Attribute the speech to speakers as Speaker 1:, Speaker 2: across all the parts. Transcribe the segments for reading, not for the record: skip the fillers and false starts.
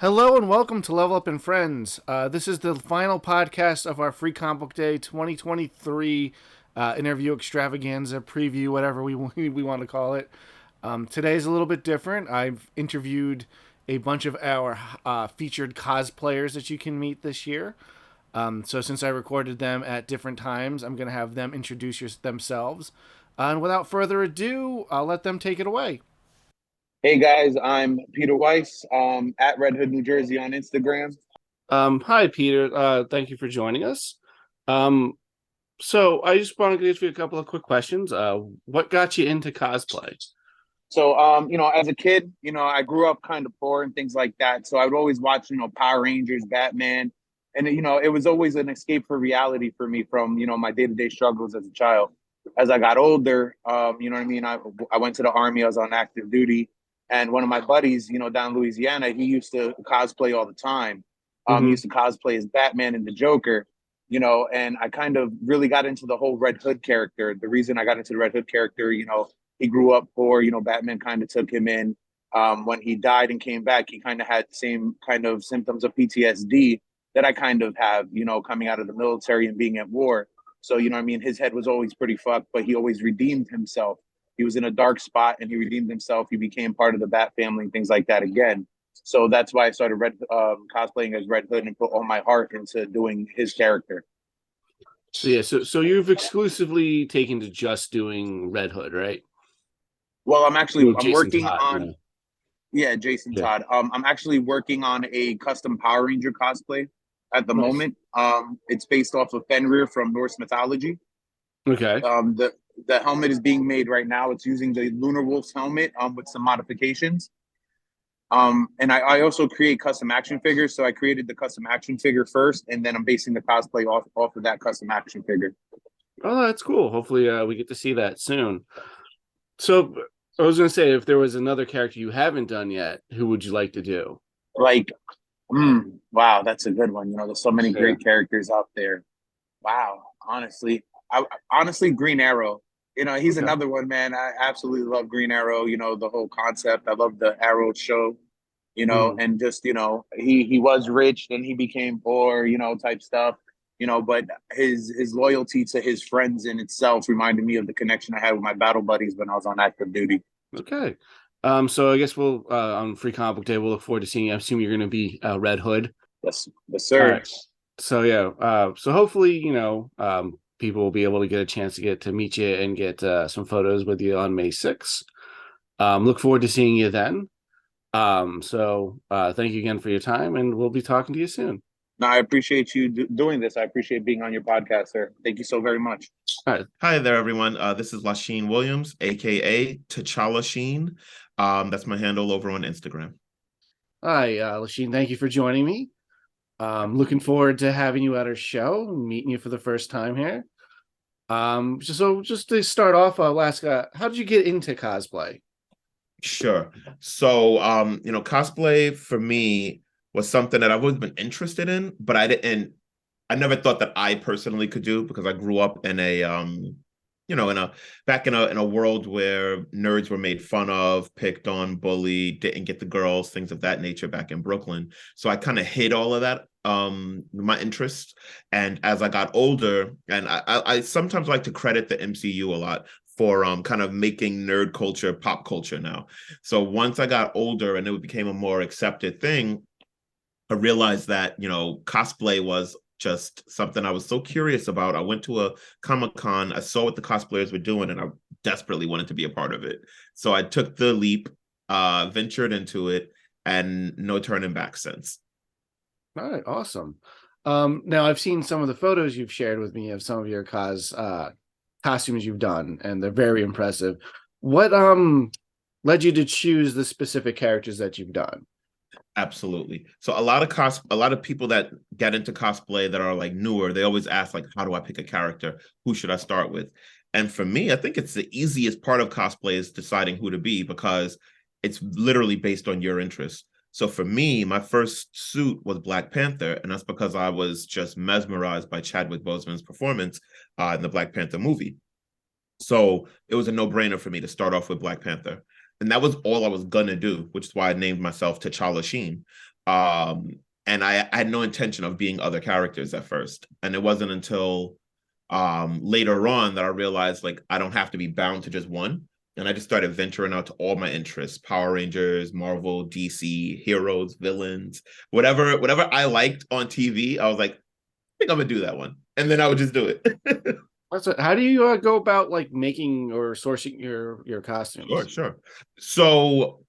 Speaker 1: Hello and welcome to Level Up and Friends. This is the final podcast of our Free Comic Book Day 2023 interview extravaganza preview, whatever we want to call it. Today's a little bit different. I've interviewed a bunch of our featured cosplayers that you can meet this year. So since I recorded them at different times, I'm going to have them introduce themselves. And without further ado, I'll let them take it away.
Speaker 2: Hey guys, I'm Peter Weiss, at Red Hood, New Jersey on Instagram.
Speaker 1: Hi, Peter. Thank you for joining us. Um, so I just want to get you a couple of quick questions. What got you into cosplay?
Speaker 2: So, as a kid, I grew up kind of poor and things like that. So I would always watch, Power Rangers, Batman, and it was always an escape for reality for me from, my day-to-day struggles as a child. As I got older, you know what I mean? I went to the army, I was on active duty. And one of my buddies, down in Louisiana, he used to cosplay all the time. He
Speaker 1: Mm-hmm.
Speaker 2: used to cosplay as Batman and the Joker, and I kind of really got into the whole Red Hood character. The reason I got into the Red Hood character, he grew up poor, Batman kind of took him in. When he died and came back, he kind of had the same kind of symptoms of PTSD that I kind of have, coming out of the military and being at war. So, his head was always pretty fucked, but he always redeemed himself. He was in a dark spot and he redeemed himself. He became part of the Bat family and things like that again. So that's why I started cosplaying as Red Hood and put all my heart into doing his character.
Speaker 1: So you've exclusively taken to just doing Red Hood, right?
Speaker 2: Well,
Speaker 1: Well,
Speaker 2: I'm
Speaker 1: Jason
Speaker 2: working
Speaker 1: Todd,
Speaker 2: on, yeah, Jason
Speaker 1: yeah.
Speaker 2: Todd. I'm actually working on a custom Power Ranger cosplay at the
Speaker 1: Nice.
Speaker 2: moment. It's based off of Fenrir from Norse mythology.
Speaker 1: Okay.
Speaker 2: The helmet is being made right now. It's using the Lunar Wolf's helmet with some modifications. And I also create custom action figures. So I created the custom action figure first, and then I'm basing the cosplay off of that custom action figure.
Speaker 1: Oh, that's cool. Hopefully, we get to see that soon. So I was going to say, if there was another character you haven't done yet, who would you like to do?
Speaker 2: Like, wow, that's a good one. There's so many
Speaker 1: Yeah.
Speaker 2: great characters out there. Wow, honestly, honestly, Green Arrow. He's
Speaker 1: Okay.
Speaker 2: another one, man. I absolutely love Green Arrow. The whole concept. I love the Arrow show.
Speaker 1: Mhm.
Speaker 2: And just he was rich, then he became poor, type stuff. But his loyalty to his friends in itself reminded me of the connection I had with my battle buddies when I was on active duty.
Speaker 1: Okay. So I guess we'll on Free Comic Book Day we'll look forward to seeing you. I assume you're going to be Red Hood.
Speaker 2: Yes, yes,
Speaker 1: All
Speaker 2: sir.
Speaker 1: right. So yeah. So hopefully people will be able to get a chance to get to meet you and get some photos with you on May 6th. Look forward to seeing you then. Thank you again for your time, and we'll be talking to you soon.
Speaker 2: No, I appreciate you doing this. I appreciate being on your podcast, sir. Thank you so very much.
Speaker 1: All right.
Speaker 3: Hi there, everyone. This is Lasheen Williams, aka T'Challa Sheen. That's my handle over on Instagram.
Speaker 1: Hi, Lasheen. Thank you for joining me. Looking forward to having you at our show, meeting you for the first time here. Just to start off, I'll ask, how did you get into cosplay?
Speaker 3: Sure. So, cosplay for me was something that I've always been interested in, but I never thought that I personally could do because I grew up in a world where nerds were made fun of, picked on, bullied, didn't get the girls, things of that nature back in Brooklyn. So I kind of hid all of that, my interests. And as I got older, and I sometimes like to credit the MCU a lot for kind of making nerd culture pop culture now. So once I got older and it became a more accepted thing, I realized that, cosplay was just something I was so curious about. I went to a Comic-Con, I saw what the cosplayers were doing, and I desperately wanted to be a part of it. So I took the leap, ventured into it, and no turning back since.
Speaker 1: All right, awesome. Now I've seen some of the photos you've shared with me of some of your costumes you've done, and they're very impressive. What led you to choose the specific characters that you've done?
Speaker 3: Absolutely. So a lot of people that get into cosplay that are like newer, they always ask like, how do I pick a character? Who should I start with? And for me, I think it's the easiest part of cosplay is deciding who to be because it's literally based on your interests. So for me, my first suit was Black Panther, and that's because I was just mesmerized by Chadwick Boseman's performance in the Black Panther movie. So it was a no-brainer for me to start off with Black Panther. and that was all I was gonna do, which is why I named myself T'Challa Sheen. And I had no intention of being other characters at first, and it wasn't until later on that I realized like I don't have to be bound to just one. And I just started venturing out to all my interests: Power Rangers, Marvel, DC, heroes, villains, whatever I liked on TV. I was like, I think I'm gonna do that one, and then I would just do it.
Speaker 1: How do you go about like making or sourcing your costumes?
Speaker 3: Sure. So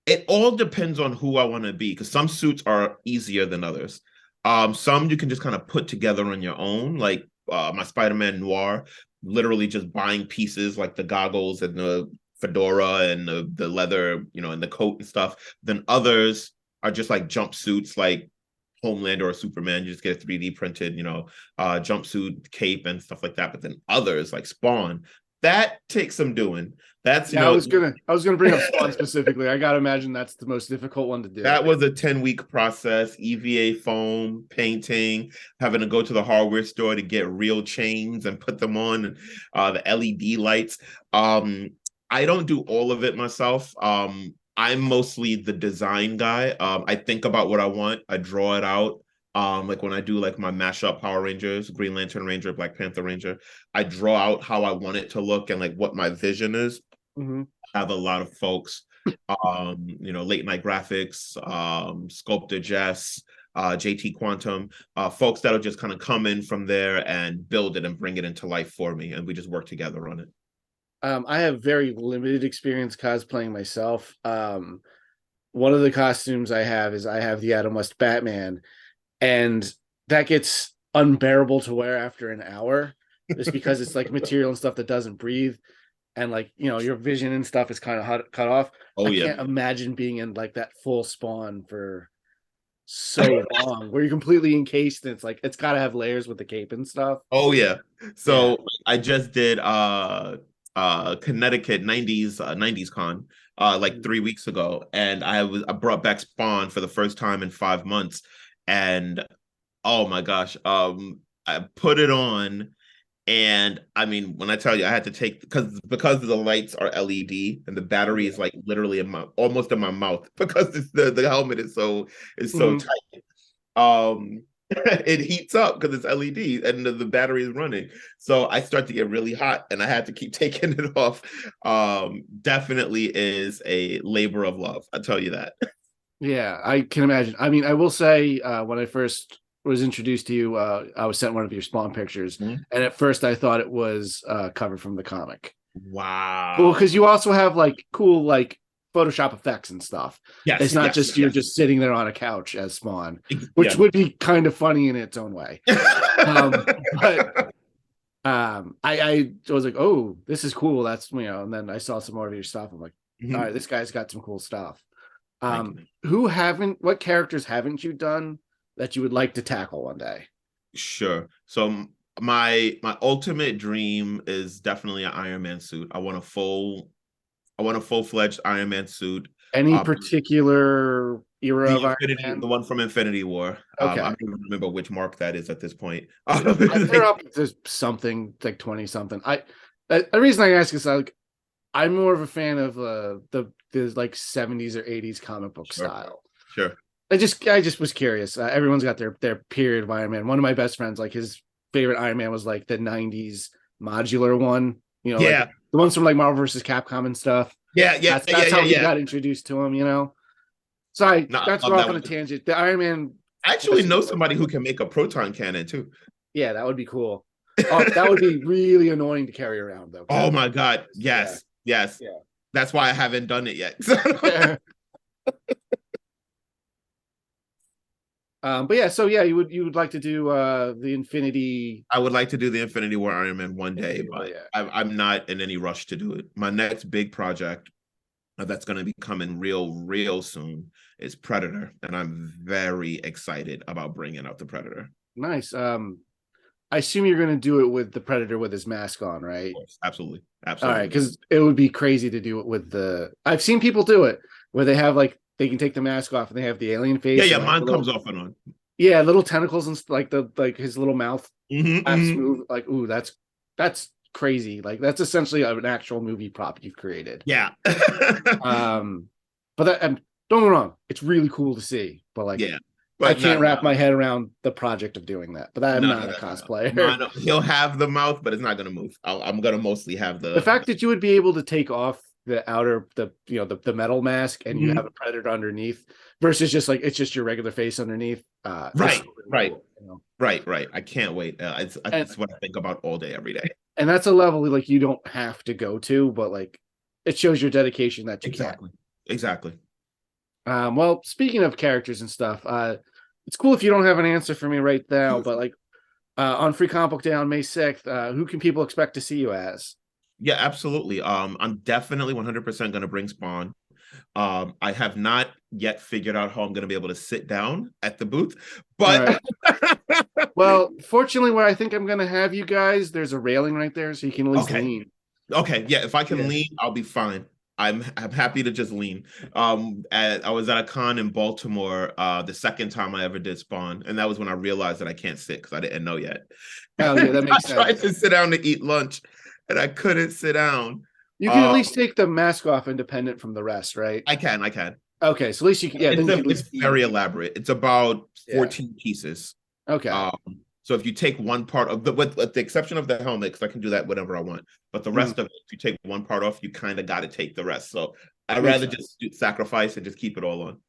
Speaker 3: it all depends on who I want to be, because some suits are easier than others. Some you can just kind of put together on your own, like my Spider-Man Noir, literally just buying pieces like the goggles and the fedora and the leather, and the coat and stuff. Then others are just like jumpsuits, like Homelander or Superman. You just get a 3D printed, jumpsuit, cape, and stuff like that. But then others like Spawn, that takes some doing. That's
Speaker 1: I was gonna bring up Spawn specifically. I gotta imagine that's the most difficult one to do.
Speaker 3: That was a 10-week process. EVA foam, painting, having to go to the hardware store to get real chains and put them on, the LED lights. I don't do all of it myself. I'm mostly the design guy. I think about what I want, I draw it out. Like when I do like my mashup Power Rangers, Green Lantern Ranger, Black Panther Ranger, I draw out how I want it to look and like what my vision is.
Speaker 1: Mm-hmm.
Speaker 3: I have a lot of folks, Late Night Graphics, Sculptor Jess, JT Quantum, folks that'll just kind of come in from there and build it and bring it into life for me, and we just work together on it.
Speaker 1: I have very limited experience cosplaying myself. One of the costumes I have is the Adam West Batman, and that gets unbearable to wear after an hour, just because it's like material and stuff that doesn't breathe, and like your vision and stuff is kind of cut off. I can't imagine being in like that full Spawn for so long, where you're completely encased, and it's got to have layers with the cape and stuff.
Speaker 3: Oh yeah. So I just did Connecticut 90s con like 3 weeks ago, and I brought back Spawn for the first time in 5 months, and oh my gosh, I put it on, and I mean, when I tell you I had to take, because the lights are LED and the battery is like literally almost in my mouth, because it's the helmet is so tight. It heats up because it's LED and the battery is running. So I start to get really hot and I had to keep taking it off. Definitely is a labor of love, I tell you that.
Speaker 1: Yeah, I can imagine. I mean, I will say, when I first was introduced to you, I was sent one of your Spawn pictures, and at first I thought it was covered from the comic.
Speaker 3: Wow.
Speaker 1: Well, because you also have like cool like Photoshop effects and stuff.
Speaker 3: Yes,
Speaker 1: it's not just you're just sitting there on a couch as Spawn, which would be kind of funny in its own way. But I was like, oh, this is cool. That's and then I saw some more of your stuff. I'm like, all right, this guy's got some cool stuff. What characters haven't you done that you would like to tackle one day?
Speaker 3: Sure. So my ultimate dream is definitely an Iron Man suit. I want a full-fledged Iron Man suit.
Speaker 1: Any particular era of Iron Man?
Speaker 3: The one from Infinity War.
Speaker 1: Okay.
Speaker 3: I don't even remember which mark that is at this point.
Speaker 1: They're up to something like 20 something. The reason I ask is like I'm more of a fan of the like 70s or 80s comic book style.
Speaker 3: Sure.
Speaker 1: I just was curious. Everyone's got their period of Iron Man. One of my best friends, like his favorite Iron Man was like the 90s modular one. Like the ones from like Marvel vs. Capcom and stuff. That's how we got introduced to him. Sorry, that's off on a tangent. The Iron Man.
Speaker 3: I actually know somebody who can make a proton cannon too.
Speaker 1: Yeah, that would be cool. Oh, that would be really annoying to carry around though.
Speaker 3: Oh my god, yes. Yeah. That's why I haven't done it yet.
Speaker 1: But yeah, so you would like to do the Infinity.
Speaker 3: I would like to do the Infinity War Iron Man one day, but I'm not in any rush to do it. My next big project that's going to be coming real soon is Predator, and I'm very excited about bringing out the Predator.
Speaker 1: Nice. I assume you're going to do it with the Predator with his mask on, right?
Speaker 3: Absolutely.
Speaker 1: All right, because it would be crazy to do it with I've seen people do it where they have like they can take the mask off and they have the alien face.
Speaker 3: Yeah, mine comes off and on.
Speaker 1: Yeah, little tentacles and like his little mouth. Move like, ooh, that's crazy. Like that's essentially an actual movie prop you've created.
Speaker 3: Yeah.
Speaker 1: But that, don't get me wrong, it's really cool to see. But like,
Speaker 3: Yeah.
Speaker 1: I
Speaker 3: But
Speaker 1: can't
Speaker 3: not
Speaker 1: wrap my head around the project of doing that. But I'm not a cosplayer.
Speaker 3: no. He'll have the mouth, but it's not gonna move. I'm gonna mostly have
Speaker 1: The fact that you would be able to take off the metal mask and you
Speaker 3: Mhm.
Speaker 1: have a predator underneath versus just like it's just your regular face underneath.
Speaker 3: Right, right.
Speaker 1: Cool, you know?
Speaker 3: Right. I can't wait.
Speaker 1: And
Speaker 3: It's what I think about all day, every day.
Speaker 1: and that's a level like you don't have to go to, but like it shows your dedication that you
Speaker 3: Exactly.
Speaker 1: can. Well, speaking of characters and stuff, it's cool if you don't have an answer for me right now, but like on Free Comic Book Day on May 6th, who can people expect to see you as?
Speaker 3: Yeah, absolutely. I'm definitely 100% going to bring Spawn. I have not yet figured out how I'm going to be able to sit down at the booth,
Speaker 1: All
Speaker 3: but
Speaker 1: right. Well, fortunately, where I think I'm going to have you guys, there's a railing right there, so you can at least
Speaker 3: okay.
Speaker 1: lean.
Speaker 3: Okay, yeah, if I can
Speaker 1: Yeah.
Speaker 3: lean, I'll be fine. I'm happy to just lean. I was at a con in Baltimore the second time I ever did Spawn, and that was when I realized that I can't sit because I didn't know yet.
Speaker 1: Oh, yeah, that makes
Speaker 3: I tried
Speaker 1: sense.
Speaker 3: to sit down to eat lunch, and I couldn't sit down.
Speaker 1: You can at least take the mask off independent from the rest, right?
Speaker 3: I can.
Speaker 1: Okay, so at least you can, yeah, then you can at
Speaker 3: It's
Speaker 1: least eat.
Speaker 3: very elaborate. It's about
Speaker 1: Yeah.
Speaker 3: 14 pieces.
Speaker 1: Okay.
Speaker 3: So if you take one part of with the exception of the helmet, because I can do that whenever I want, but the rest of it, if you take one part off, you kind of got to take the rest. So I'd rather just sacrifice and just keep it all on.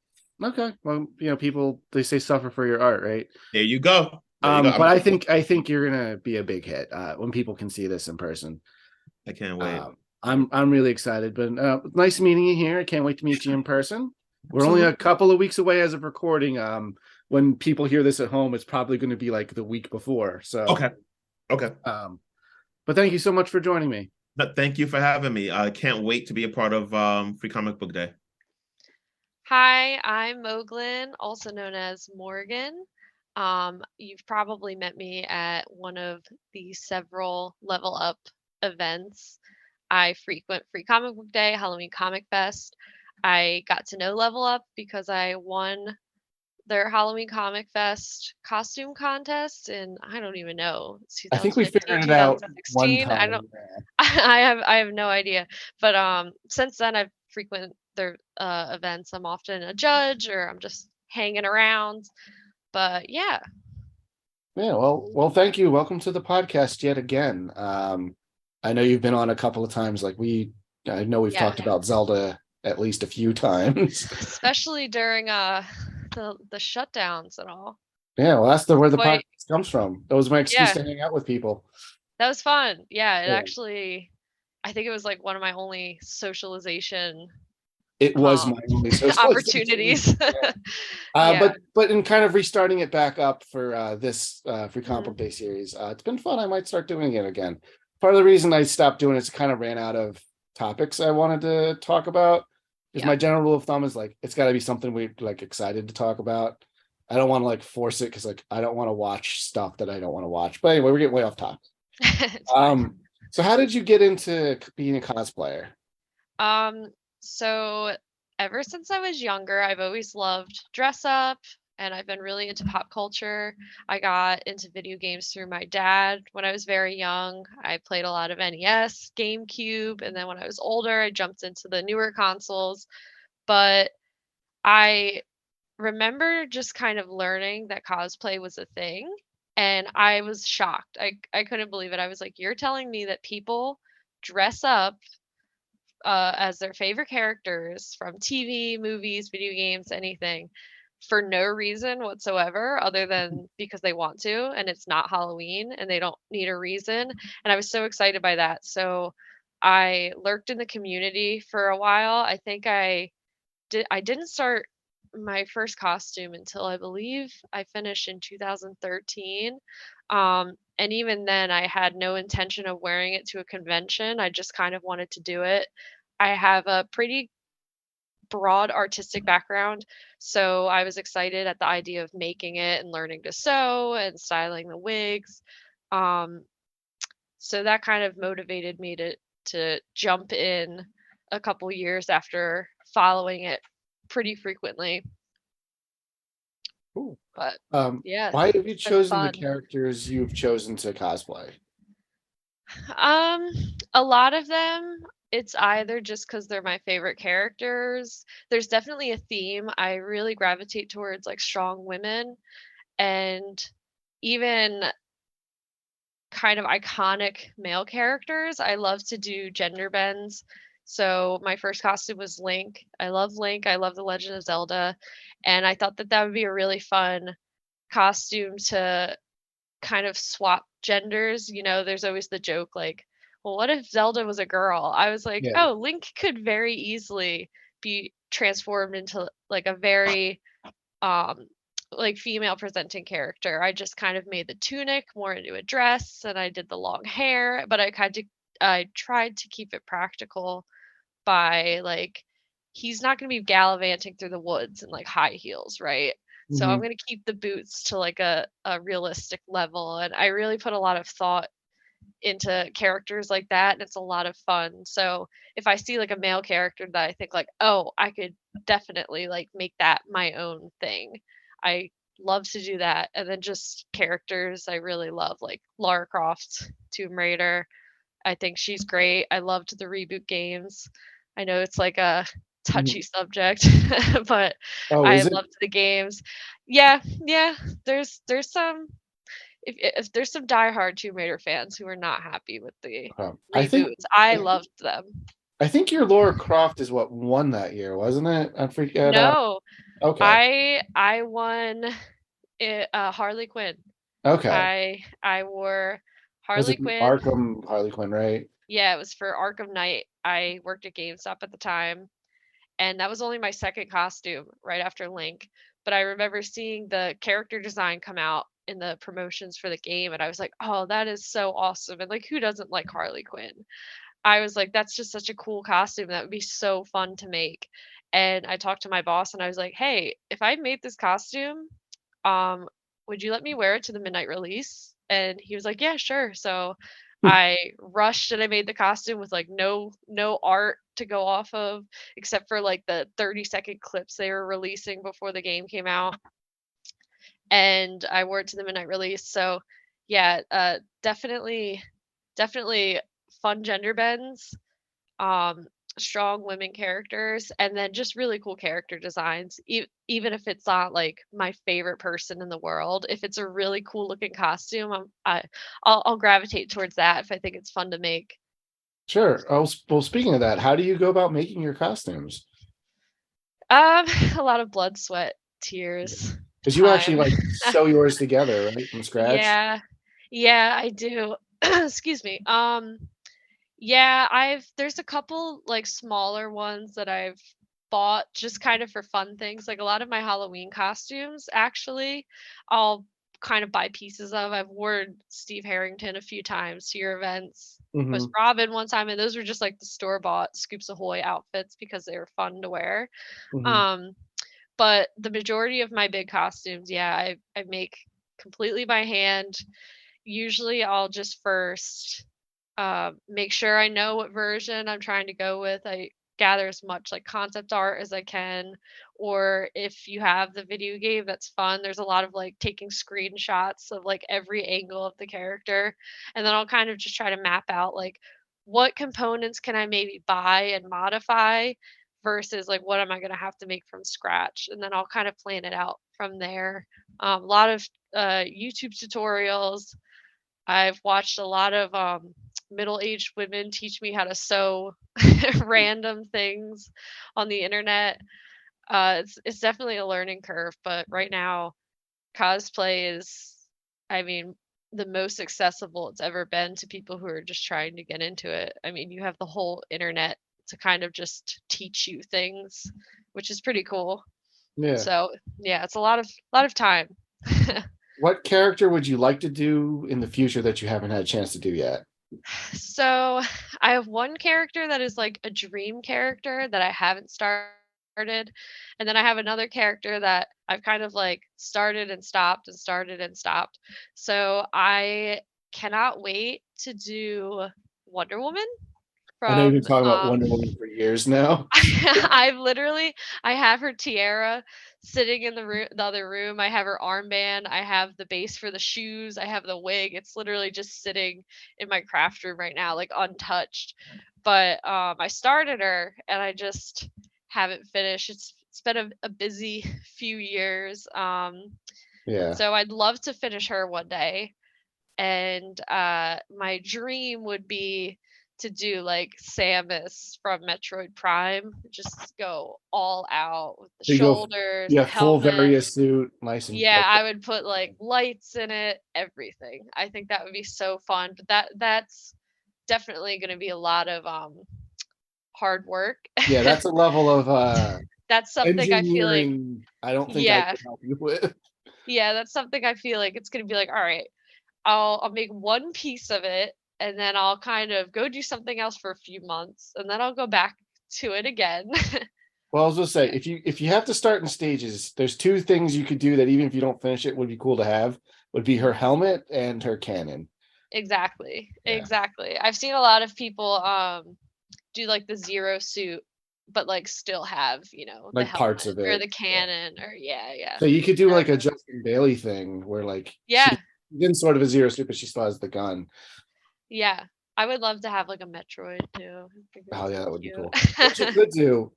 Speaker 1: Okay. Well, people they say suffer for your art, right?
Speaker 3: There you go.
Speaker 1: But I think you're gonna be a big hit when people can see this in person.
Speaker 3: I can't wait.
Speaker 1: I'm really excited, but nice meeting you here. I can't wait to meet you in person. We're
Speaker 3: Absolutely.
Speaker 1: only a couple of weeks away as of recording. When people hear this at home, it's probably going to be like the week before. So
Speaker 3: okay.
Speaker 1: But thank you so much for joining me.
Speaker 3: Thank you for having me. I can't wait to be a part of Free Comic Book Day.
Speaker 4: Hi, I'm Moglin, also known as Morgan. You've probably met me at one of the several Level Up events. I frequent Free Comic Book Day, Halloween Comic Fest. I got to know Level Up because I won their Halloween Comic Fest costume contest, and I don't even know,
Speaker 1: I think we
Speaker 4: 2015,
Speaker 1: figured it out one
Speaker 4: 2016.
Speaker 1: time.
Speaker 4: I don't. I have no idea. But since then I've frequent their events. I'm often a judge or I'm just hanging around. But yeah.
Speaker 1: Yeah, well, thank you. Welcome to the podcast yet again. I know you've been on a couple of times. I know we've talked about Zelda at least a few times,
Speaker 4: especially during the shutdowns and all.
Speaker 1: Yeah, well, that's where the podcast comes from. That was my excuse to hang out with people.
Speaker 4: That was fun. Yeah, it actually, I think it was like one of my only socialization.
Speaker 1: It was my only
Speaker 4: opportunities.
Speaker 1: But in kind of restarting it back up for this Free Comic Book Day series, it's been fun. I might start doing it again. Part of the reason I stopped doing it is kind of ran out of topics I wanted to talk about. Because my general rule of thumb is like it's got to be something we're like excited to talk about. I don't want to like force it because like I don't want to watch stuff that I don't want to watch. But anyway, we're getting way off topic. So how did you get into being a cosplayer?
Speaker 4: So ever since I was younger, I've always loved dress up and I've been really into pop culture. I got into video games through my dad when I was very young. I played a lot of NES, GameCube, and then when I was older, I jumped into the newer consoles. But I remember just kind of learning that cosplay was a thing, and I was shocked. I couldn't believe it. I was like, you're telling me that people dress up as their favorite characters from TV, movies, video games, anything for no reason whatsoever other than because they want to, and it's not Halloween and they don't need a reason. And I was so excited by that. So I lurked in the community for a while. I think I didn't start my first costume until I believe I finished in 2013. And even then, I had no intention of wearing it to a convention. I just kind of wanted to do it. I have a pretty broad artistic background, so I was excited at the idea of making it and learning to sew and styling the wigs. So that kind of motivated me to jump in a couple years after following it pretty frequently.
Speaker 1: Cool.
Speaker 4: But yeah,
Speaker 1: why have you chosen the characters you've chosen to cosplay?
Speaker 4: Um, a lot of them, it's either just because 'cause they're my favorite characters. There's definitely a theme. I really gravitate towards, like, strong women and even kind of iconic male characters. I love to do gender bends. So my first costume was Link. I love Link. I love The Legend of Zelda, and I thought that that would be a really fun costume to kind of swap genders. You know, there's always the joke like, well, what if Zelda was a girl? I was like,
Speaker 1: Yeah.
Speaker 4: oh, Link could very easily be transformed into like a very um like female presenting character. I just kind of made the tunic more into a dress and I did the long hair, but I tried to keep it practical by like he's not going to be gallivanting through the woods in like high heels, right? So I'm
Speaker 1: Hmm.
Speaker 4: going to keep the boots to like a realistic level, and I really put a lot of thought into characters like that, and it's a lot of fun. So if I see like a male character that I think like, oh, I could definitely like make that my own thing, I love to do that. And then just characters I really love, like Lara Croft, Tomb Raider. I think she's great. I loved the reboot games. I know it's like a
Speaker 1: Hmm.
Speaker 4: touchy subject, but
Speaker 1: Oh,
Speaker 4: I
Speaker 1: is it?
Speaker 4: loved the games. Yeah, yeah. There's some if there's some diehard Tomb Raider fans who are not happy with the
Speaker 1: I think
Speaker 4: reboots, I loved them.
Speaker 1: I think your Laura Croft is what won that year, wasn't it? I forget.
Speaker 4: No,
Speaker 1: Okay.
Speaker 4: I won it, Harley Quinn.
Speaker 1: Okay.
Speaker 4: I wore
Speaker 1: Was
Speaker 4: Harley
Speaker 1: it
Speaker 4: Quinn.
Speaker 1: Arkham Harley Quinn, right?
Speaker 4: Yeah, it was for Arkham Knight. I worked at GameStop at the time, and that was only my second costume right after Link. But I remember seeing the character design come out in the promotions for the game, and I was like, "Oh, that is so awesome!" And like, who doesn't like Harley Quinn? I was like, "That's just such a cool costume. That would be so fun to make." And I talked to my boss, and I was like, "Hey, if I made this costume, um, would you let me wear it to the midnight release?" And he was like, "Yeah, sure." So I rushed and I made the costume with like no art to go off of except for like the 30-second clips they were releasing before the game came out. And I wore it to the midnight release. So yeah, definitely fun gender bends, um, strong women characters, and then just really cool character designs. Even if it's not like my favorite person in the world, if it's a really cool looking costume, I'll gravitate towards that if I think it's fun to make.
Speaker 1: Sure. Oh, well, speaking of that, how do you go about making your costumes?
Speaker 4: Um, a lot of blood, sweat, tears,
Speaker 1: Because you actually
Speaker 4: time.
Speaker 1: like sew yours together, right, from scratch.
Speaker 4: Yeah, yeah, I do. Excuse me. Yeah, I've there's a couple like smaller ones that I've bought just kind of for fun things. Like a lot of my Halloween costumes, actually, I'll kind of buy pieces of. I've worn Steve Harrington a few times to your events. Was
Speaker 1: Hmm.
Speaker 4: Robin one time, and those were just like the store bought Scoops Ahoy outfits because they were fun to wear.
Speaker 1: Hmm.
Speaker 4: Um, but the majority of my big costumes, yeah, I make completely by hand. Usually, I'll just first make sure I know what version I'm trying to go with. I gather as much like concept art as I can. Or if you have the video game, that's fun. There's a lot of like taking screenshots of like every angle of the character. And then I'll kind of just try to map out like what components can I maybe buy and modify versus like what am I going to have to make from scratch. And then I'll kind of plan it out from there. A lot of YouTube tutorials. I've watched a lot of middle-aged women teach me how to sew random things on the internet. It's definitely a learning curve, but right now cosplay is, I mean, the most accessible it's ever been to people who are just trying to get into it. I mean, you have the whole internet to kind of just teach you things, which is pretty cool.
Speaker 1: Yeah.
Speaker 4: So yeah, it's a lot of time.
Speaker 1: What character would you like to do in the future that you haven't had a chance to do yet?
Speaker 4: So I have one character that is like a dream character that I haven't started. And then I have another character that I've kind of like started and stopped and started and stopped. So I cannot wait to do Wonder Woman.
Speaker 1: I know you've been
Speaker 4: from
Speaker 1: talking about Wonder Woman for years now.
Speaker 4: I have her tiara sitting in the other room. I have her armband. I have the base for the shoes. I have the wig. It's literally just sitting in my craft room right now, like untouched. But I started her and I just haven't finished. It's been a busy few years.
Speaker 1: Yeah.
Speaker 4: So I'd love to finish her one day. And my dream would be to do like Samus from Metroid Prime, just go all out with the
Speaker 1: So you go,
Speaker 4: shoulders,
Speaker 1: yeah,
Speaker 4: the
Speaker 1: full
Speaker 4: helmet.
Speaker 1: various suit, nice and
Speaker 4: Yeah,
Speaker 1: like,
Speaker 4: I would put like lights in it, everything. I think that would be so fun, but that's definitely going to be a lot of hard work.
Speaker 1: yeah, that's a level of
Speaker 4: That's something I feel like,
Speaker 1: engineering I don't think I
Speaker 4: yeah,
Speaker 1: could help you with.
Speaker 4: yeah, that's something I feel like it's going to be like, all right, I'll make one piece of it and then I'll kind of go do something else for a few months and then I'll go back to it again.
Speaker 1: Well, I was gonna say, if you have to start in stages, there's two things you could do that even if you don't finish it would be cool to have, would be her helmet and her cannon.
Speaker 4: Exactly.
Speaker 1: Yeah.
Speaker 4: Exactly. I've seen a lot of people do like the zero suit but like still have, the
Speaker 1: Like parts
Speaker 4: helmet
Speaker 1: of
Speaker 4: or
Speaker 1: it.
Speaker 4: the
Speaker 1: Yeah.
Speaker 4: cannon or yeah.
Speaker 1: So you could do
Speaker 4: That'd
Speaker 1: like a
Speaker 4: be-
Speaker 1: Justin Bailey thing where like
Speaker 4: Yeah.
Speaker 1: she's in sort of a zero suit, but she still has the gun.
Speaker 4: Yeah. I would love to have like a Metroid too. I think it
Speaker 1: Oh
Speaker 4: would
Speaker 1: yeah,
Speaker 4: be
Speaker 1: that would be cool. What you
Speaker 4: cute.
Speaker 1: could do,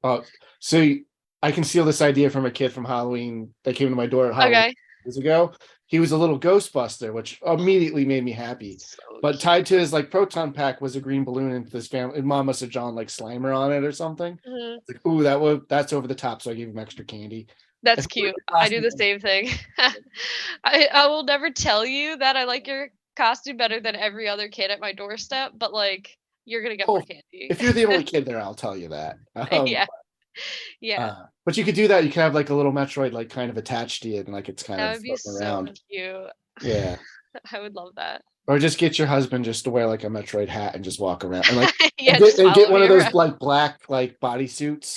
Speaker 1: I can steal this idea from a kid from Halloween that came to my door at Halloween
Speaker 4: Okay.
Speaker 1: years ago. He was a little Ghostbuster, which immediately made me happy.
Speaker 4: So
Speaker 1: But
Speaker 4: cute.
Speaker 1: tied to his like proton pack was a green balloon into this family, and mom must have drawn like Slimer on it or something.
Speaker 4: Mhm.
Speaker 1: It's like, ooh, that's over the top. So I gave him extra candy.
Speaker 4: That's
Speaker 1: If it was
Speaker 4: cute.
Speaker 1: a
Speaker 4: I do the
Speaker 1: costume,
Speaker 4: same thing. I will never tell you that I like your costume better than every other kid at my doorstep, but like you're gonna get more
Speaker 1: oh,
Speaker 4: candy.
Speaker 1: if you're the only kid there, I'll tell you that.
Speaker 4: Yeah, yeah.
Speaker 1: But you could do that. You can have like a little Metroid like kind of attached to it, and like it's kind
Speaker 4: That
Speaker 1: of
Speaker 4: would be
Speaker 1: floating
Speaker 4: so
Speaker 1: around.
Speaker 4: cute.
Speaker 1: Yeah.
Speaker 4: I would love that.
Speaker 1: Or just get your husband just to wear like a Metroid hat and just walk around and like
Speaker 4: Yeah, just
Speaker 1: and get
Speaker 4: follow
Speaker 1: one
Speaker 4: me
Speaker 1: of those
Speaker 4: around.
Speaker 1: like black like bodysuits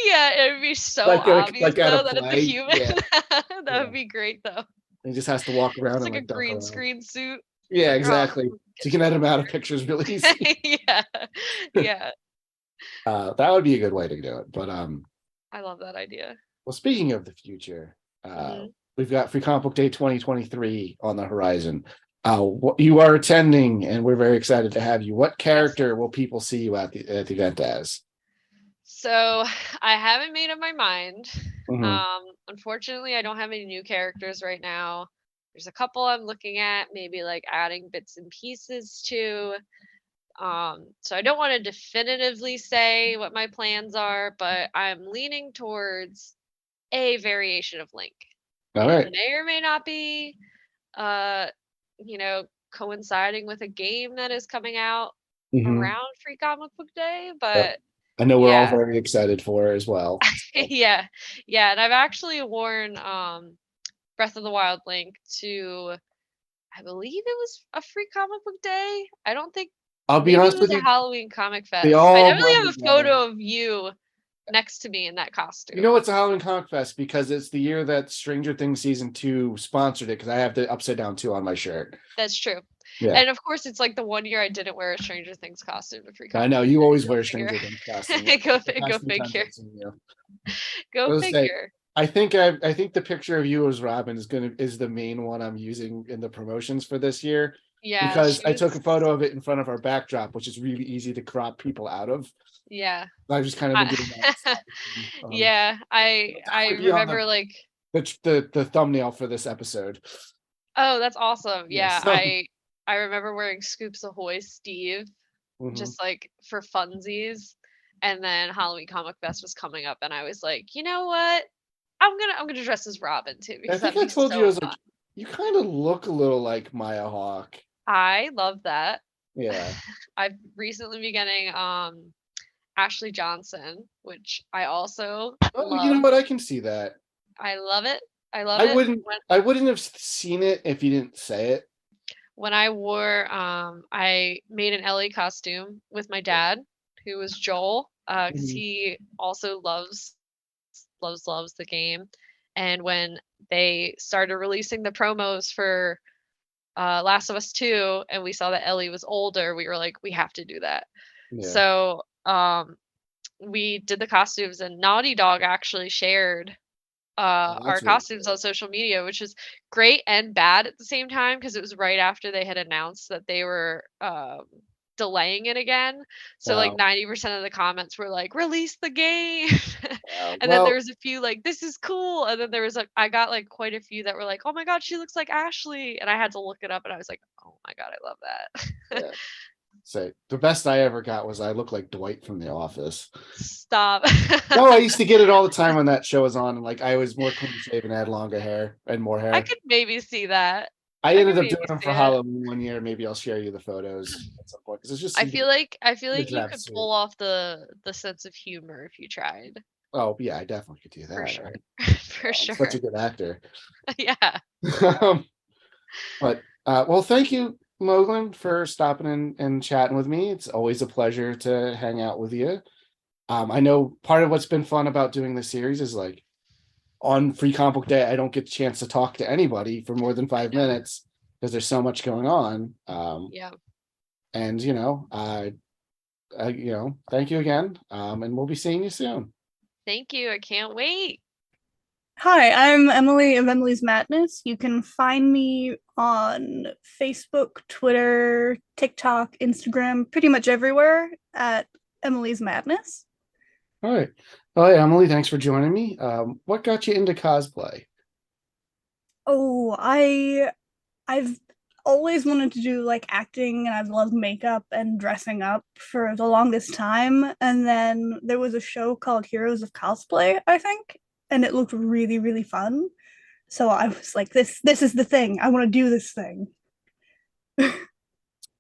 Speaker 4: Yeah, it would be so obvious
Speaker 1: like at a
Speaker 4: though that it's a
Speaker 1: play.
Speaker 4: human.
Speaker 1: Yeah,
Speaker 4: That
Speaker 1: yeah.
Speaker 4: would be great though.
Speaker 1: He just has to walk around
Speaker 4: Just
Speaker 1: and
Speaker 4: like a
Speaker 1: like duck
Speaker 4: green
Speaker 1: around.
Speaker 4: screen suit.
Speaker 1: Yeah,
Speaker 4: Oh,
Speaker 1: exactly. So you
Speaker 4: get
Speaker 1: can
Speaker 4: so
Speaker 1: edit him out of pictures really easy.
Speaker 4: weird. Yeah, yeah.
Speaker 1: That would be a good way to do it. But
Speaker 4: I love that idea.
Speaker 1: well, speaking of the future,
Speaker 4: Mhm.
Speaker 1: we've got Free Comic Book Day 2023 on the horizon. What you are attending, and we're very excited to have you. What
Speaker 4: Yes.
Speaker 1: character will people see you at the event as?
Speaker 4: So I haven't made up my mind.
Speaker 1: Mhm.
Speaker 4: Unfortunately, I don't have any new characters right now. There's a couple I'm looking at, maybe like adding bits and pieces to. So I don't want to definitively say what my plans are, but I'm leaning towards a variation of Link.
Speaker 1: All
Speaker 4: It
Speaker 1: right.
Speaker 4: may or may not be, uh, coinciding with a game that is coming out
Speaker 1: Mhm.
Speaker 4: around Free Comic Book Day,
Speaker 1: Yep.
Speaker 4: but
Speaker 1: I know we're all
Speaker 4: yeah.
Speaker 1: very excited for her as well. So,
Speaker 4: Yeah. Yeah, and I've actually worn Breath of the Wild Link to, I believe it was a Free Comic Book Day. I don't think,
Speaker 1: I'll be
Speaker 4: maybe it
Speaker 1: honest
Speaker 4: was
Speaker 1: with
Speaker 4: a
Speaker 1: you,
Speaker 4: Halloween Comic
Speaker 1: they
Speaker 4: Fest. I
Speaker 1: all
Speaker 4: definitely
Speaker 1: blend
Speaker 4: have a
Speaker 1: together.
Speaker 4: photo of you next to me in that
Speaker 1: You know
Speaker 4: costume.
Speaker 1: it's a Halloween Comic Fest because it's the year that Stranger Things season 2 sponsored it because I have the upside down 2 on my shirt.
Speaker 4: That's true.
Speaker 1: Yeah,
Speaker 4: And of course, it's like the one year I didn't wear a Stranger Things costume to Free
Speaker 1: I
Speaker 4: Comic
Speaker 1: know
Speaker 4: Book
Speaker 1: you
Speaker 4: Day.
Speaker 1: always
Speaker 4: Go
Speaker 1: wear
Speaker 4: figure.
Speaker 1: Stranger Things costume. The
Speaker 4: Go
Speaker 1: past 3 times
Speaker 4: figure.
Speaker 1: I've seen you. I
Speaker 4: Go
Speaker 1: was say
Speaker 4: figure.
Speaker 1: I think the picture of you as Robin is the main one I'm using in the promotions for this year
Speaker 4: Yeah,
Speaker 1: because
Speaker 4: she
Speaker 1: I took a
Speaker 4: was.
Speaker 1: photo of it in front of our backdrop, which is really easy to crop people out of.
Speaker 4: Yeah.
Speaker 1: I've just kind of been doing that.
Speaker 4: I, yeah, I
Speaker 1: Definitely be on
Speaker 4: remember like,
Speaker 1: the thumbnail for this episode.
Speaker 4: oh, that's awesome.
Speaker 1: Yeah.
Speaker 4: Yeah,
Speaker 1: So,
Speaker 4: I remember wearing Scoops Ahoy Steve
Speaker 1: mhm.
Speaker 4: just like for funsies. And then Halloween Comic Fest was coming up and I was like, you know what? I'm gonna dress as Robin too
Speaker 1: I
Speaker 4: because
Speaker 1: think
Speaker 4: that'd
Speaker 1: I
Speaker 4: be
Speaker 1: told you I
Speaker 4: so
Speaker 1: was
Speaker 4: fun.
Speaker 1: like, you kind of look a little like Maya Hawke.
Speaker 4: I love that.
Speaker 1: Yeah.
Speaker 4: I've recently been getting Ashley Johnson, which I also
Speaker 1: Oh, you know
Speaker 4: love.
Speaker 1: what? I can see that.
Speaker 4: I love it. I love it.
Speaker 1: I wouldn't have seen it if you didn't say it.
Speaker 4: When I wore, I made an Ellie costume with my dad, who was Joel, because
Speaker 1: Mhm.
Speaker 4: he also loves the game. And when they started releasing the promos for Last of Us 2, and we saw that Ellie was older, we were like, we have to do that.
Speaker 1: Yeah.
Speaker 4: So we did the costumes, and Naughty Dog actually shared
Speaker 1: Oh,
Speaker 4: our
Speaker 1: that's really
Speaker 4: costumes
Speaker 1: cool.
Speaker 4: on social media, which is great and bad at the same time because it was right after they had announced that they were delaying it again. So like
Speaker 1: Wow.
Speaker 4: 90% of the comments were like, "Release the game,"
Speaker 1: Wow.
Speaker 4: and then there
Speaker 1: Well,
Speaker 4: was a few like, "This is cool," and then there was like, I got like quite a few that were like, "Oh my god, she looks like Ashley," and I had to look it up, and I was like, "Oh my god, I love that."
Speaker 1: yeah. So the best I ever got was I look like Dwight from The Office.
Speaker 4: Stop.
Speaker 1: No, I used to get it all the time when that show was on, and like I was more clean shaven, had longer hair and more
Speaker 4: I
Speaker 1: hair.
Speaker 4: could maybe see that.
Speaker 1: I
Speaker 4: I
Speaker 1: ended
Speaker 4: could
Speaker 1: up
Speaker 4: maybe
Speaker 1: doing them
Speaker 4: see
Speaker 1: for
Speaker 4: it.
Speaker 1: Halloween one year. Maybe I'll share you the photos at some point because it's just
Speaker 4: I feel
Speaker 1: good
Speaker 4: like
Speaker 1: to
Speaker 4: you
Speaker 1: have a
Speaker 4: could
Speaker 1: suit.
Speaker 4: pull off the sense of humor if you tried,
Speaker 1: Oh yeah, I definitely could do
Speaker 4: for
Speaker 1: that.
Speaker 4: sure.
Speaker 1: Right?
Speaker 4: For
Speaker 1: I'm such a
Speaker 4: sure.
Speaker 1: good actor.
Speaker 4: Yeah.
Speaker 1: um, but well, thank you, Moglen, for stopping in and chatting with me. It's always a pleasure to hang out with you. I know part of what's been fun about doing this series is like on Free Comic Book Day, I don't get a chance to talk to anybody for more than
Speaker 4: I
Speaker 1: five
Speaker 4: know.
Speaker 1: minutes because there's so much going on.
Speaker 4: Yeah.
Speaker 1: And thank you again. And we'll be seeing you soon.
Speaker 4: Thank you. I can't wait.
Speaker 5: Hi, I'm Emily of Emily's Madness. You can find me on Facebook, Twitter, TikTok, Instagram, pretty much everywhere at Emily's Madness.
Speaker 1: All right. Well, hey, Emily, thanks for joining me. What got you into cosplay?
Speaker 5: Oh, I've always wanted to do like acting, and I've loved makeup and dressing up for the longest time. And then there was a show called Heroes of Cosplay, I think, and it looked really, really fun. So I was like, this is the thing. I want to do this thing.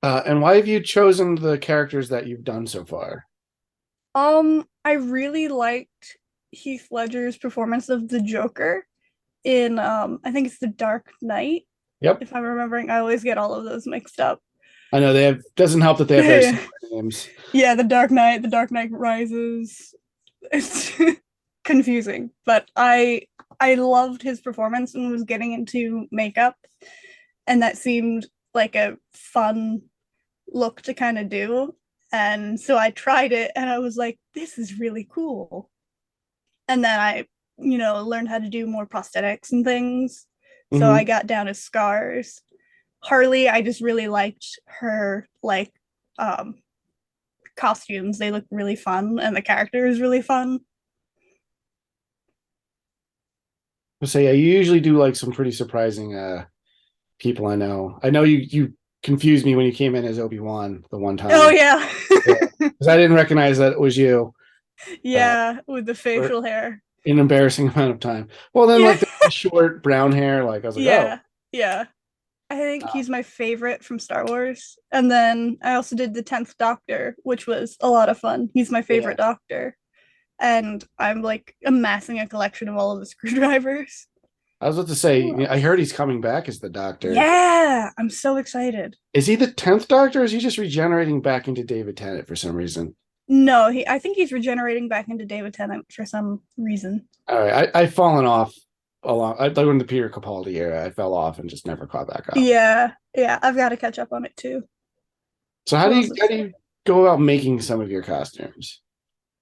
Speaker 1: And why have you chosen the characters that you've done so far?
Speaker 5: I really liked Heath Ledger's performance of the Joker in I think it's The Dark Knight.
Speaker 1: Yep.
Speaker 5: If I'm remembering, I always get all of those mixed up.
Speaker 1: I know doesn't help that they have very similar names.
Speaker 5: Yeah, The Dark Knight Rises. It's confusing, but I loved his performance and was getting into makeup, and that seemed like a fun look to kind of do. And so I tried it and I was like, this is really cool. And then I, learned how to do more prosthetics and things. So I got down to scars. Harley, I just really liked her like costumes. They look really fun and the character is really fun.
Speaker 1: So yeah, you usually do like some pretty surprising people I know. I know you confused me when you came in as Obi-Wan the one time.
Speaker 5: Oh yeah.
Speaker 1: Because I didn't recognize that it was you.
Speaker 5: Yeah, with the facial hair.
Speaker 1: An embarrassing amount of time. Well, then like the short brown hair, like I was like, oh.
Speaker 5: Yeah. I think he's my favorite from Star Wars. And then I also did the 10th Doctor, which was a lot of fun. He's my favorite Doctor. And I'm like amassing a collection of all of the screwdrivers.
Speaker 1: I was about to say, I heard he's coming back as the Doctor.
Speaker 5: Yeah, I'm so excited.
Speaker 1: Is he the 10th Doctor, or is he just regenerating back into David Tennant for some reason?
Speaker 5: No, I think he's regenerating back into David Tennant for some reason.
Speaker 1: All right, I've fallen off like in the Peter Capaldi era. I fell off and just never caught back up.
Speaker 5: Yeah, I've got to catch up on it too.
Speaker 1: So how do you go about making some of your costumes?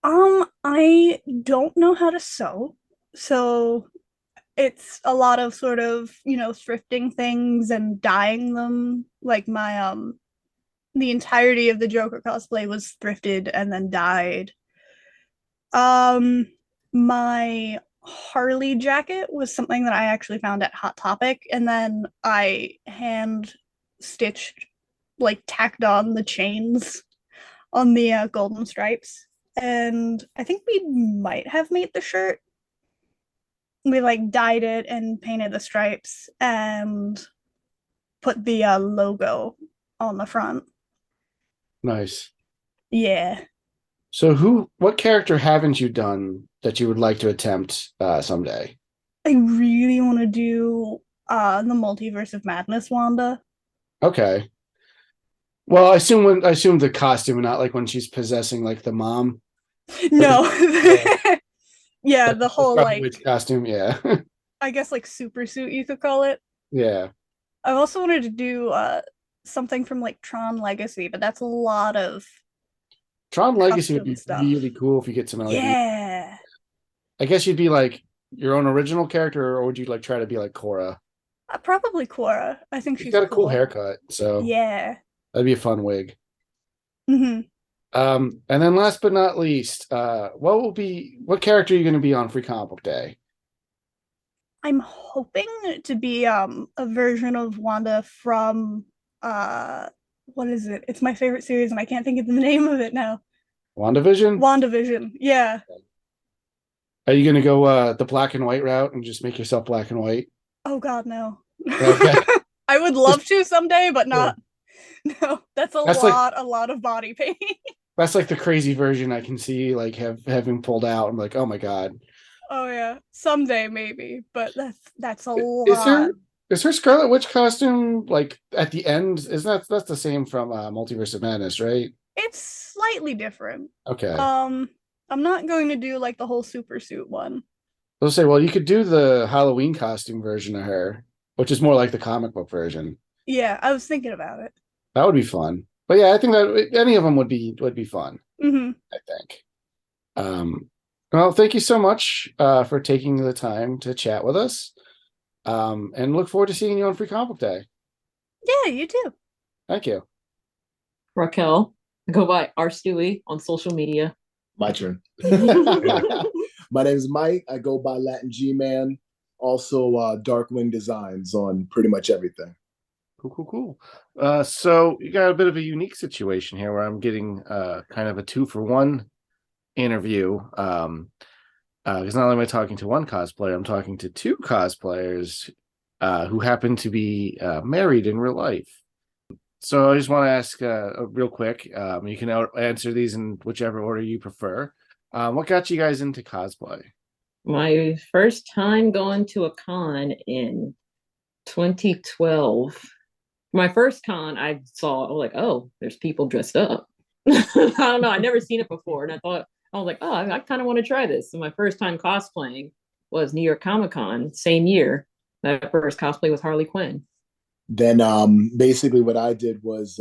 Speaker 5: I don't know how to sew, so it's a lot of sort of, thrifting things and dyeing them. Like my the entirety of the Joker cosplay was thrifted and then dyed. My Harley jacket was something that I actually found at Hot Topic, and then I hand stitched, like tacked on the chains on the golden stripes. And I think we might have made the shirt. We like dyed it and painted the stripes and put the logo on the front.
Speaker 1: Nice.
Speaker 5: Yeah.
Speaker 1: So what character haven't you done that you would like to attempt someday?
Speaker 5: I really want to do the Multiverse of Madness Wanda.
Speaker 1: Okay. Well, I assume the costume, not like when she's possessing like the mom.
Speaker 5: No. Yeah, the whole like
Speaker 1: costume, yeah.
Speaker 5: I guess like super suit you could call it.
Speaker 1: Yeah.
Speaker 5: I've also wanted to do something from like Tron Legacy, but that's a lot of
Speaker 1: Tron Legacy would
Speaker 5: custom
Speaker 1: be
Speaker 5: stuff.
Speaker 1: really cool if you get some like.
Speaker 5: Yeah.
Speaker 1: I guess you'd be like your own original character, or would you like try to be like Korra?
Speaker 5: Probably Quora. I think
Speaker 1: She's
Speaker 5: she's
Speaker 1: got a cool
Speaker 5: cool.
Speaker 1: haircut, so
Speaker 5: Yeah.
Speaker 1: that'd be a fun wig.
Speaker 5: hmm
Speaker 1: And then last but not least, what character are you going to be on Free Comic Book Day?
Speaker 5: I'm hoping to be a version of Wanda from what is it? It's my favorite series and I can't think of the name of it now.
Speaker 1: WandaVision?
Speaker 5: WandaVision. Yeah.
Speaker 1: Are you going to go the black and white route and just make yourself black and white?
Speaker 5: Oh God, no.
Speaker 1: Okay.
Speaker 5: I would love to someday, but
Speaker 1: Yeah.
Speaker 5: not. No, that's
Speaker 1: That's like
Speaker 5: a lot of body paint.
Speaker 1: that's like the crazy version I can see like having pulled out. I'm like, oh my God.
Speaker 5: Oh yeah, someday maybe, but that's a
Speaker 1: Is
Speaker 5: lot.
Speaker 1: her Scarlet Witch costume like at the end? Isn't that's the same from Multiverse of Madness, right?
Speaker 5: It's slightly different.
Speaker 1: Okay.
Speaker 5: I'm not going to do like the whole super suit one.
Speaker 1: They'll say, well, you could do the Halloween costume version of her, which is more like the comic book version.
Speaker 5: Yeah, I was thinking about it.
Speaker 1: That would be fun. But yeah, I think that any of them would be fun.
Speaker 5: hmm
Speaker 1: I think. Well, thank you so much for taking the time to chat with us. And look forward to seeing you on Free Comic Book Day.
Speaker 5: Yeah, you too.
Speaker 1: Thank you.
Speaker 6: Raquel, I go by R. Stewie on social media.
Speaker 7: My turn. My name is Mike. I go by Latin G-Man. Also, Darkwing Designs on pretty much everything.
Speaker 1: Cool. So you got a bit of a unique situation here where I'm getting kind of a 2-for-1 interview. Because not only am I talking to one cosplayer, I'm talking to two cosplayers who happen to be married in real life. So I just want to ask real quick. You can answer these in whichever order you prefer. What got you guys into cosplay?
Speaker 6: My first time going to a con in 2012. My first con I saw, I was like, oh, there's people dressed up. I don't know. I'd never seen it before. And I was like, oh, I kind of want to try this. So my first time cosplaying was New York Comic Con, same year. My first cosplay was Harley Quinn.
Speaker 7: Then basically what I did was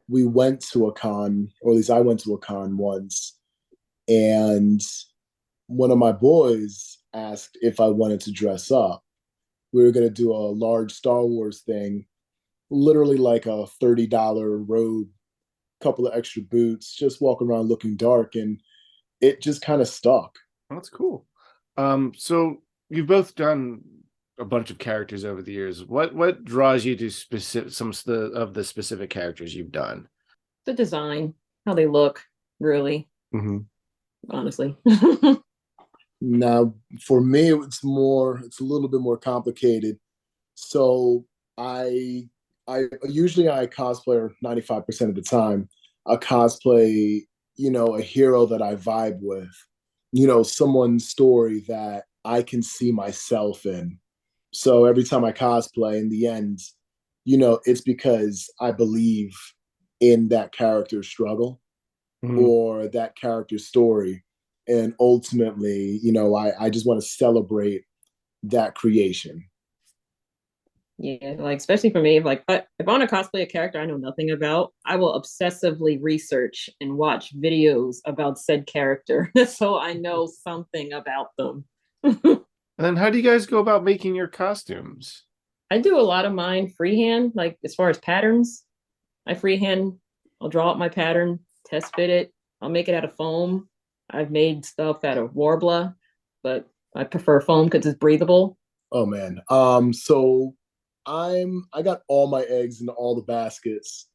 Speaker 7: we went to a con, or at least I went to a con once, and one of my boys asked if I wanted to dress up. We were going to do a large Star Wars thing, literally like a $30 robe, couple of extra boots, just walk around looking dark, and it just kind of stuck.
Speaker 1: That's cool. So you've both done a bunch of characters over the years. What draws you to some of the specific characters you've done?
Speaker 6: The design, how they look, really, honestly.
Speaker 7: Now, for me, it's a little bit more complicated. So I usually cosplay 95% of the time. I cosplay, a hero that I vibe with, someone's story that I can see myself in. So every time I cosplay, in the end, it's because I believe in that character's struggle or that character's story. And ultimately, I just want to celebrate that creation.
Speaker 6: Yeah, like especially for me, if I want to cosplay a character I know nothing about, I will obsessively research and watch videos about said character so I know something about them.
Speaker 1: And then how do you guys go about making your costumes?
Speaker 6: I do a lot of mine freehand, like as far as patterns. I freehand, I'll draw up my pattern, test fit it, I'll make it out of foam. I've made stuff out of Warbler, but I prefer foam because it's breathable.
Speaker 7: Oh man. So I got all my eggs in all the baskets.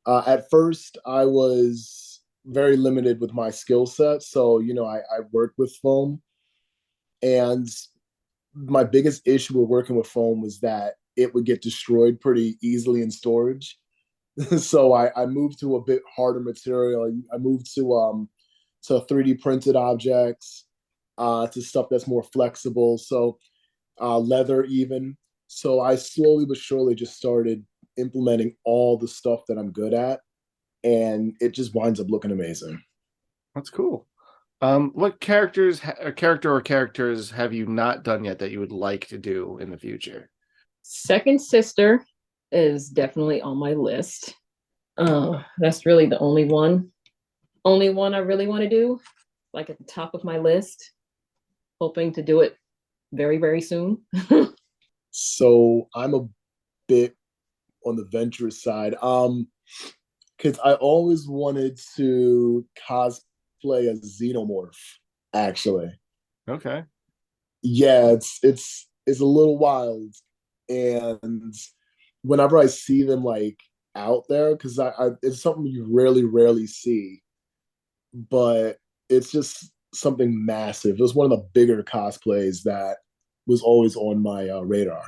Speaker 7: At first I was very limited with my skill set. So, I worked with foam, and my biggest issue with working with foam was that it would get destroyed pretty easily in storage. So I moved to a bit harder material. I moved to 3D printed objects, to stuff that's more flexible. So leather even. So I slowly but surely just started implementing all the stuff that I'm good at, and it just winds up looking amazing.
Speaker 1: That's cool. What character or characters have you not done yet that you would like to do in the future?
Speaker 6: Second Sister is definitely on my list. That's really the only one. only one I really want to do, like at the top of my list. Hoping to do it very, very soon.
Speaker 7: So I'm a bit on the venturous side. Because I always wanted to cosplay a xenomorph, actually.
Speaker 1: Okay.
Speaker 7: Yeah, it's a little wild. And whenever I see them like out there, because I it's something you rarely see, but it's just something massive. It was one of the bigger cosplays that was always on my radar.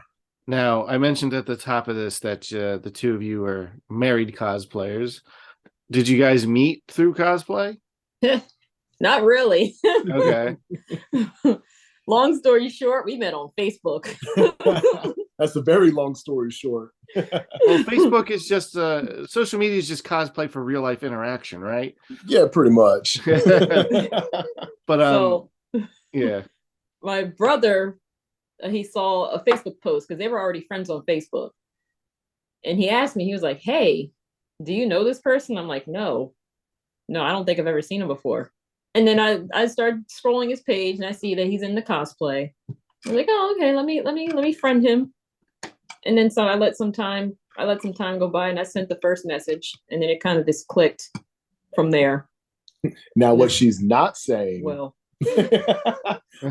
Speaker 1: Now, I mentioned at the top of this that the two of you are married cosplayers. Did you guys meet through cosplay?
Speaker 6: Not really.
Speaker 1: Okay.
Speaker 6: Long story short, we met on Facebook.
Speaker 7: That's a very long story short.
Speaker 1: Well, Facebook is just social media is just cosplay for real life interaction, right?
Speaker 7: Yeah, pretty much.
Speaker 1: But
Speaker 6: So
Speaker 1: yeah.
Speaker 6: my brother, he saw a Facebook post because they were already friends on Facebook. And he asked me, he was like, "Hey, do you know this person?" I'm like, No, I don't think I've ever seen him before. And then I started scrolling his page and I see that he's into cosplay. I'm like, oh, okay, let me friend him. And then so I let some time go by and I sent the first message and then it kind of just clicked from there.
Speaker 7: Now what she's not saying,
Speaker 6: Well,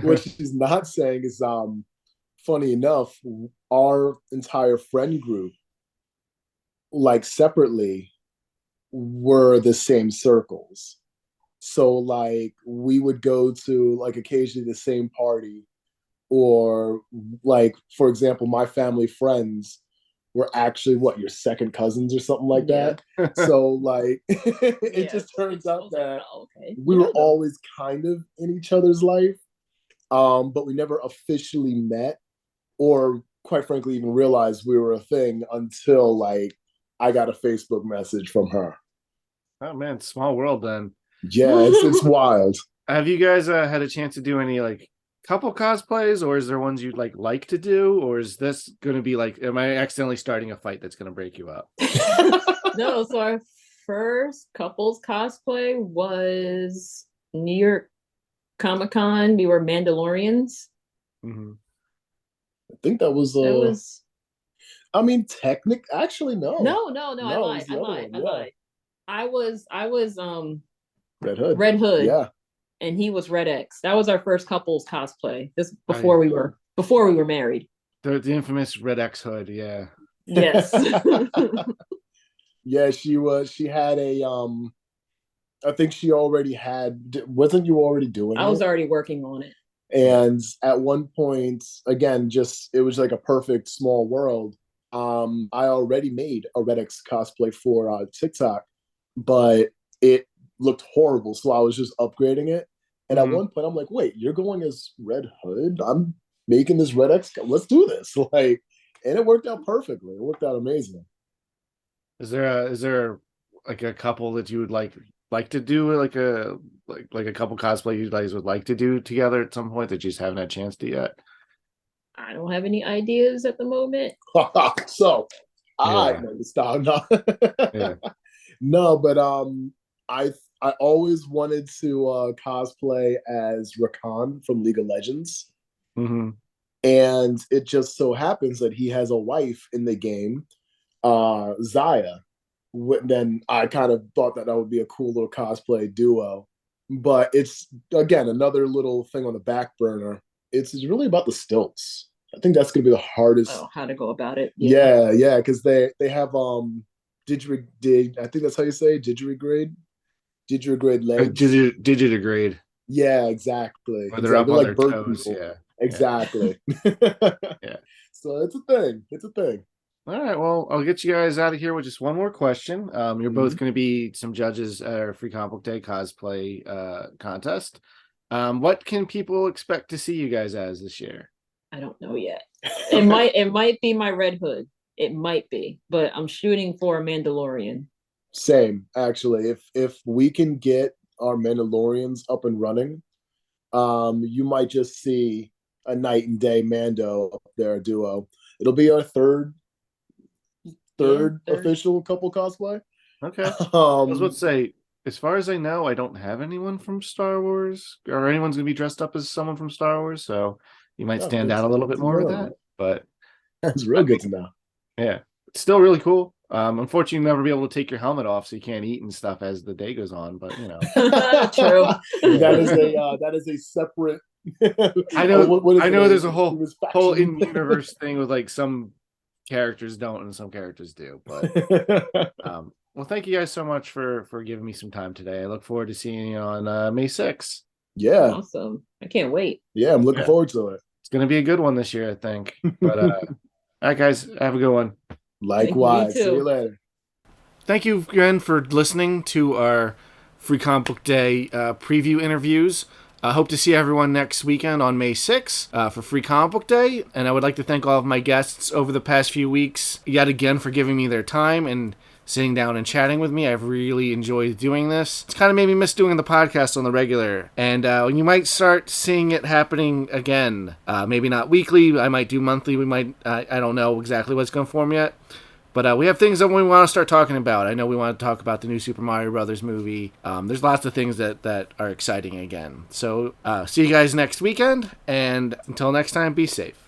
Speaker 7: what she's not saying is funny enough, our entire friend group, like separately, were the same circles. So like we would go to like occasionally the same party, or like for example, my family friends were actually what, your second cousins or something like that. So like it just turns out that we were always kind of in each other's life, but we never officially met or quite frankly even realized we were a thing until like I got a Facebook message from her.
Speaker 1: Oh man, small world then.
Speaker 7: Yeah, it's wild.
Speaker 1: Have you guys had a chance to do any like couple cosplays, or is there ones you'd like to do, or is this going to be like, am I accidentally starting a fight that's going to break you up?
Speaker 6: No, so our first couples cosplay was New York Comic-Con. We were Mandalorians.
Speaker 1: Mm-hmm.
Speaker 7: I think that was
Speaker 6: That was
Speaker 7: I mean actually no.
Speaker 6: No,
Speaker 7: No,
Speaker 6: I lied.
Speaker 7: it was the other one,
Speaker 6: I
Speaker 7: yeah.
Speaker 6: lied. I was
Speaker 7: Red Hood.
Speaker 6: Red Hood.
Speaker 7: Yeah.
Speaker 6: And he was Red X. That was our first couples cosplay. This before we were married.
Speaker 1: The infamous Red X hood, yeah.
Speaker 6: Yes.
Speaker 7: Yeah, she had a I think she already had, wasn't you already doing it?
Speaker 6: I was already working on it.
Speaker 7: And at one point, again, just it was like a perfect small world. I already made a Red X cosplay for TikTok, but it looked horrible, so I was just upgrading it. And at one point, I'm like, "Wait, you're going as Red Hood? I'm making this Red X. Let's do this!" Like, and it worked out perfectly. It worked out amazing.
Speaker 1: Is there like a couple that you would like to do like a couple cosplay you guys would like to do together at some point that you just haven't had a chance to yet?
Speaker 6: I don't have any ideas at the moment.
Speaker 7: So
Speaker 1: Yeah.
Speaker 7: stop. No.
Speaker 1: Yeah.
Speaker 7: No, but I always wanted to cosplay as Rakan from League of Legends.
Speaker 1: Mm-hmm.
Speaker 7: And it just so happens that he has a wife in the game, Zaya. Then I kind of thought that would be a cool little cosplay duo. But it's, again, another little thing on the back burner. It's really about the stilts. I think that's going to be the hardest.
Speaker 6: Oh, how to go about it.
Speaker 7: Yeah, because they have I think that's how you say didgeridoo legs.
Speaker 1: Digitigrade.
Speaker 7: Yeah, exactly.
Speaker 1: Or they're up on their toes.
Speaker 7: people.
Speaker 1: Yeah.
Speaker 7: Exactly.
Speaker 1: Yeah.
Speaker 7: So it's a thing. It's a thing.
Speaker 1: All right. Well, I'll get you guys out of here with just one more question. You're both going to be some judges at our Free Comic Book Day cosplay contest. What can people expect to see you guys as this year?
Speaker 6: I don't know yet. It might be my Red Hood. It might be, but I'm shooting for a Mandalorian.
Speaker 7: Same, actually. If we can get our Mandalorians up and running, you might just see a night and day Mando up there duo. It'll be our third official couple cosplay.
Speaker 1: Okay. I was about to say, as far as I know, I don't have anyone from Star Wars, or anyone's gonna be dressed up as someone from Star Wars. So you might
Speaker 7: Oh,
Speaker 1: stand
Speaker 7: good
Speaker 1: out a
Speaker 7: to-
Speaker 1: little
Speaker 7: good
Speaker 1: bit
Speaker 7: to
Speaker 1: more with
Speaker 7: know.
Speaker 1: that. But
Speaker 7: That's real good to know.
Speaker 1: yeah, it's still really cool. Unfortunately, you'll never be able to take your helmet off, so you can't eat and stuff as the day goes on. But you know,
Speaker 6: True.
Speaker 7: That is a separate.
Speaker 1: I know.
Speaker 7: What is
Speaker 1: I
Speaker 7: it?
Speaker 1: know. There's a
Speaker 7: It
Speaker 1: whole
Speaker 7: was
Speaker 1: whole
Speaker 7: faction.
Speaker 1: in-universe thing with like some characters don't and some characters do. But well, thank you guys so much for giving me some time today. I look forward to seeing you on May 6th.
Speaker 7: Yeah,
Speaker 6: Awesome. I can't wait.
Speaker 7: yeah, I'm looking
Speaker 1: Yeah.
Speaker 7: forward to it.
Speaker 1: It's gonna be a good one this year, I think. But all right, guys, have a good one.
Speaker 7: Likewise.
Speaker 6: too.
Speaker 7: See you later.
Speaker 1: Thank you again for listening to our Free Comic Book Day preview interviews. I hope to see everyone next weekend on May 6th for Free Comic Book Day. And I would like to thank all of my guests over the past few weeks yet again for giving me their time and sitting down and chatting with me. I've really enjoyed doing this. It's kind of made me miss doing the podcast on the regular. And you might start seeing it happening again. Maybe not weekly. I might do monthly. We might, I don't know exactly what's going to form yet. But we have things that we want to start talking about. I know we want to talk about the new Super Mario Brothers movie. There's lots of things that are exciting again. So see you guys next weekend. And until next time, be safe.